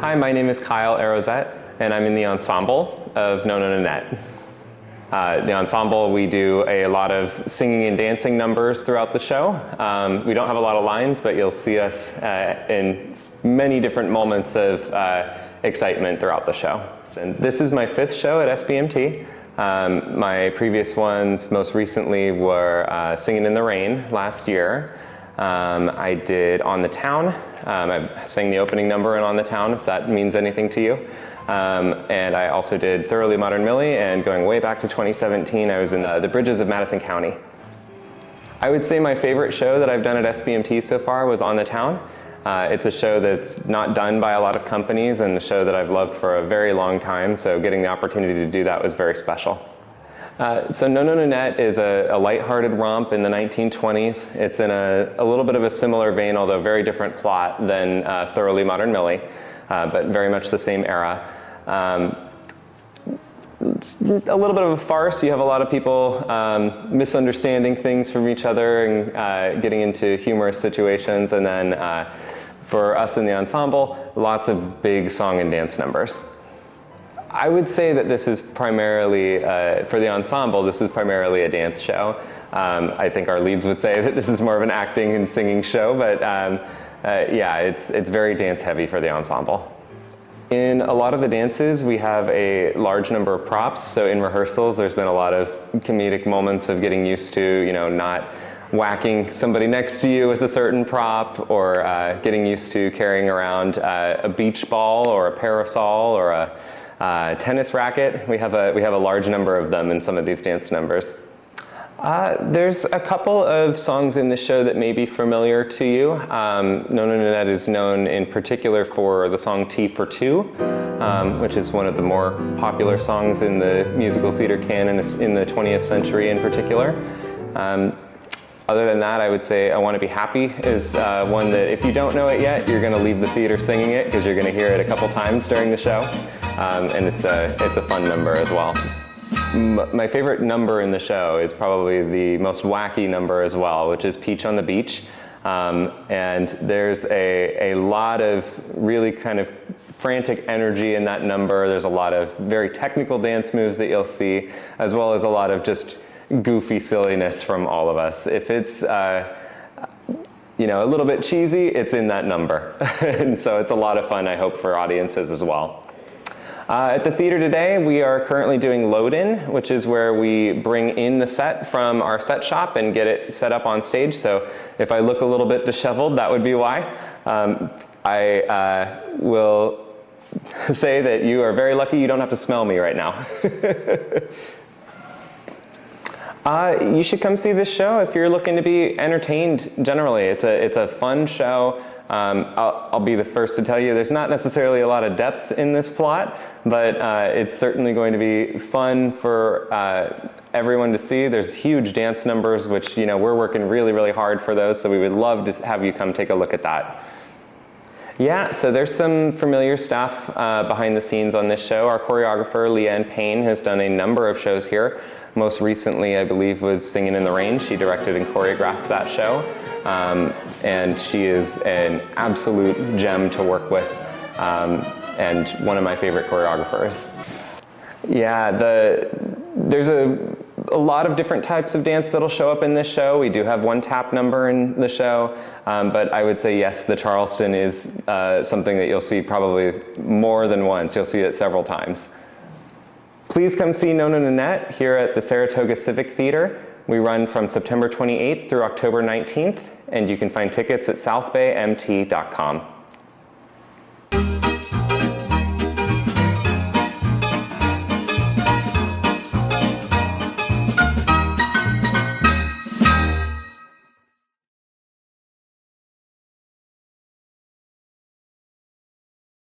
Hi, my name is Kyle Arrouzet, and I'm in the ensemble of Nanette. The ensemble, we do a lot of singing and dancing numbers throughout the show. We don't have a lot of lines, but you'll see us in many different moments of excitement throughout the show. And this is my 5th show at SBMT. My previous ones, most recently, were Singing in the Rain last year. I did On the Town. I sang the opening number in On the Town, if that means anything to you. And I also did Thoroughly Modern Millie, and going way back to 2017, I was in The Bridges of Madison County. I would say my favorite show that I've done at SBMT so far was On the Town. It's a show that's not done by a lot of companies, and a show that I've loved for a very long time, so getting the opportunity to do that was very special. So Nanette is a lighthearted romp in the 1920s. It's in a little bit of a similar vein, although very different plot than Thoroughly Modern Millie, but very much the same era. It's a little bit of a farce. You have a lot of people misunderstanding things from each other and getting into humorous situations, and then for us in the ensemble, lots of big song and dance numbers. I would say that this is primarily, for the ensemble, this is primarily a dance show. I think our leads would say that this is more of an acting and singing show, but yeah, it's very dance heavy for the ensemble. In a lot of the dances, we have a large number of props. So in rehearsals, there's been a lot of comedic moments of getting used to, not whacking somebody next to you with a certain prop, or getting used to carrying around a beach ball or a parasol or a tennis racket. We have a large number of them in some of these dance numbers. There's a couple of songs in the show that may be familiar to you. Nanette is known in particular for the song Tea for Two, which is one of the more popular songs in the musical theater canon in the 20th century in particular. Other than that, I would say I Want to Be Happy is one that if you don't know it yet, you're going to leave the theater singing it, because you're going to hear it a couple times during the show. And it's a fun number as well. My favorite number in the show is probably the most wacky number as well, which is Peach on the Beach. And there's a lot of really kind of frantic energy in that number. There's a lot of very technical dance moves that you'll see, as well as a lot of just goofy silliness from all of us. If it's a little bit cheesy, it's in that number. And so it's a lot of fun, I hope, for audiences as well. At the theater today, we are currently doing load-in, which is where we bring in the set from our set shop and get it set up on stage. So if I look a little bit disheveled, that would be why. I will say that you are very lucky you don't have to smell me right now. You should come see this show if you're looking to be entertained generally. It's a fun show. I'll be the first to tell you there's not necessarily a lot of depth in this plot, but it's certainly going to be fun for everyone to see. There's huge dance numbers, which we're working really, really hard for those, so we would love to have you come take a look at that. Yeah, so there's some familiar staff behind the scenes on this show. Our choreographer, Leanne Payne, has done a number of shows here. Most recently, I believe, was Singing in the Rain. She directed and choreographed that show. And she is an absolute gem to work with, and one of my favorite choreographers. Yeah, there's a lot of different types of dance that'll show up in this show. We do have one tap number in the show, but I would say yes, the Charleston is something that you'll see probably more than once. You'll see it several times. Please come see Nanette here at the Saratoga Civic Theater. We run from September 28th through October 19th, and you can find tickets at southbaymt.com.